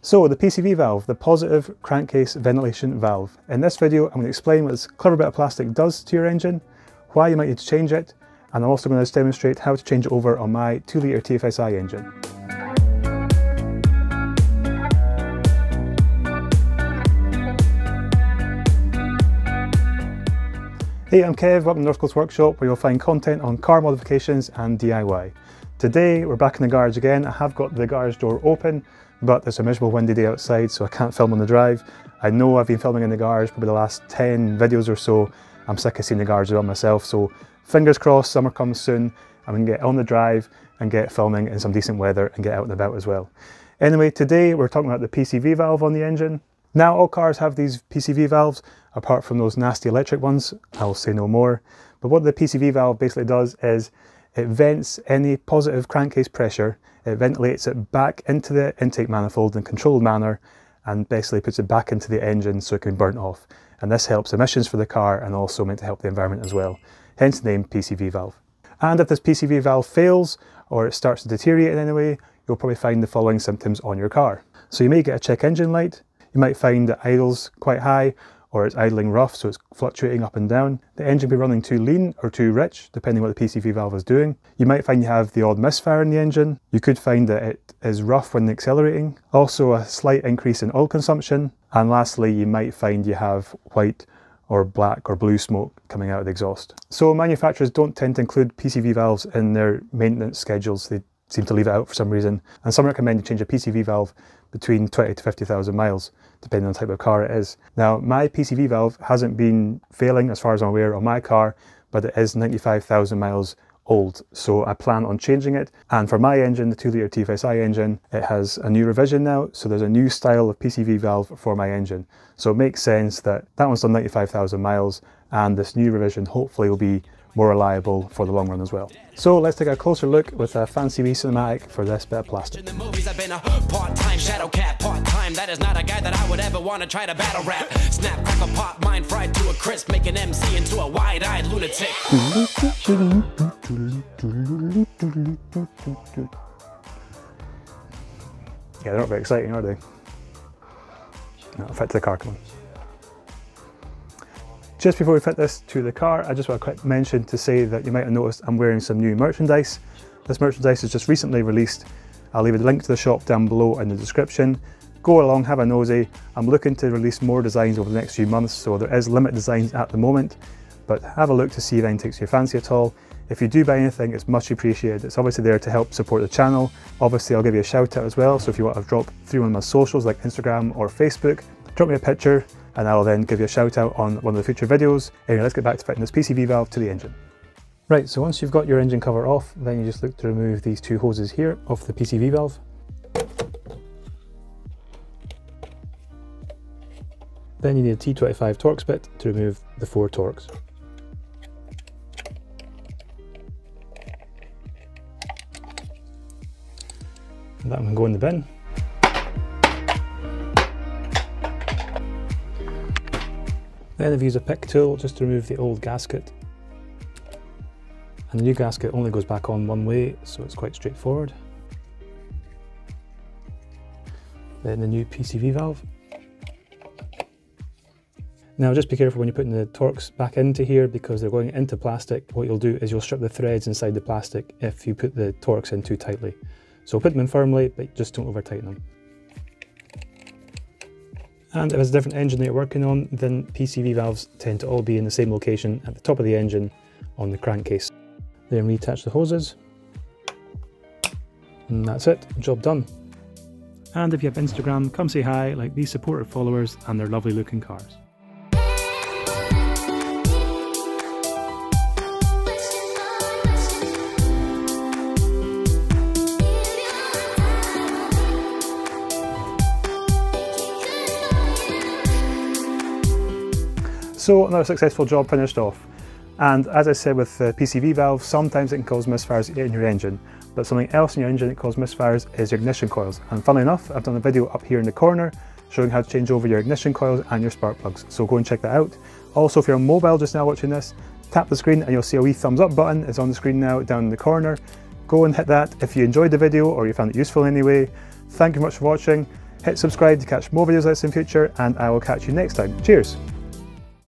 So the PCV valve, the positive crankcase ventilation valve. In this video, I'm going to explain what this clever bit of plastic does to your engine, why you might need to change it, and I'm also going to demonstrate how to change it over on my 2-litre TFSI engine. Hey, I'm Kev, welcome to North Coast Workshop, where you'll find content on car modifications and DIY. Today we're back in the garage again. I have got the garage door open, but it's a miserable windy day outside, so I can't film on the drive. I know I've been filming in the garage probably the last 10 videos or so. I'm sick of seeing the garage well myself, so fingers crossed summer comes soon and we can get on the drive and get filming in some decent weather and get out and about as well. Anyway, today we're talking about the PCV valve on the engine. Now all cars have these PCV valves, apart from those nasty electric ones. I'll say no more. But what the PCV valve basically does is it vents any positive crankcase pressure, it ventilates it back into the intake manifold in a controlled manner and basically puts it back into the engine so it can be burnt off. And this helps emissions for the car and also meant to help the environment as well. Hence the name PCV valve. And if this PCV valve fails or it starts to deteriorate in any way, you'll probably find the following symptoms on your car. So you may get a check engine light. You might find that idle's quite high or it's idling rough, so it's fluctuating up and down. The engine can be running too lean or too rich, depending what the PCV valve is doing. You might find you have the odd misfire in the engine. You could find that it is rough when accelerating. Also a slight increase in oil consumption. And lastly, you might find you have white or black or blue smoke coming out of the exhaust. So manufacturers don't tend to include PCV valves in their maintenance schedules. They seem to leave it out for some reason. And some recommend you change a PCV valve between 20 to 50,000 miles, depending on the type of car it is. Now, my PCV valve hasn't been failing as far as I'm aware on my car, but it is 95,000 miles old. So I plan on changing it. And for my engine, the 2-litre TFSI engine, it has a new revision now. So there's a new style of PCV valve for my engine. So it makes sense that that one's done 95,000 miles and this new revision hopefully will be more reliable for the long run as well. So let's take a closer look with a fancy wee cinematic for this bit of plastic. In the movies I've been a part-time shadow cat, part-time. That is not a guy that I would ever want to try to battle rap. Snap, crackle, pop, mind fried to a crisp, make an MC into a wide-eyed lunatic. Yeah, they're not very exciting, are they? No, I'll fit to the car, come on. Just before we fit this to the car, I just want a quick mention to say that you might have noticed I'm wearing some new merchandise. This merchandise is just recently released. I'll leave a link to the shop down below in the description. Go along, have a nosy. I'm looking to release more designs over the next few months, so there is limited designs at the moment, but have a look to see if anything takes your fancy at all. If you do buy anything, it's much appreciated. It's obviously there to help support the channel. Obviously, I'll give you a shout out as well, so if you want to drop through one of my socials like Instagram or Facebook, drop me a picture and I'll then give you a shout out on one of the future videos. Anyway, let's get back to fitting this PCV valve to the engine. Right, so once you've got your engine cover off, then you just look to remove these two hoses here off the PCV valve. Then you need a T25 Torx bit to remove the 4 Torx. And that one can go in the bin. Then I've used a pick tool just to remove the old gasket. And the new gasket only goes back on one way, so it's quite straightforward. Then the new PCV valve. Now just be careful when you're putting the Torx back into here because they're going into plastic. What you'll do is you'll strip the threads inside the plastic if you put the Torx in too tightly. So put them in firmly, but just don't over tighten them. And if it's a different engine that you're working on, then PCV valves tend to all be in the same location at the top of the engine on the crankcase. Then reattach the hoses. And that's it, job done. And if you have Instagram, come say hi, like these supportive followers and their lovely looking cars. So another successful job finished off. And as I said with the PCV valve, sometimes it can cause misfires in your engine, but something else in your engine that causes misfires is your ignition coils. And funnily enough, I've done a video up here in the corner showing how to change over your ignition coils and your spark plugs. So go and check that out. Also, if you're on mobile just now watching this, tap the screen and you'll see a wee thumbs up button. It's on the screen now down in the corner. Go and hit that if you enjoyed the video or you found it useful anyway. Thank you very much for watching. Hit subscribe to catch more videos like this in future, and I will catch you next time. Cheers!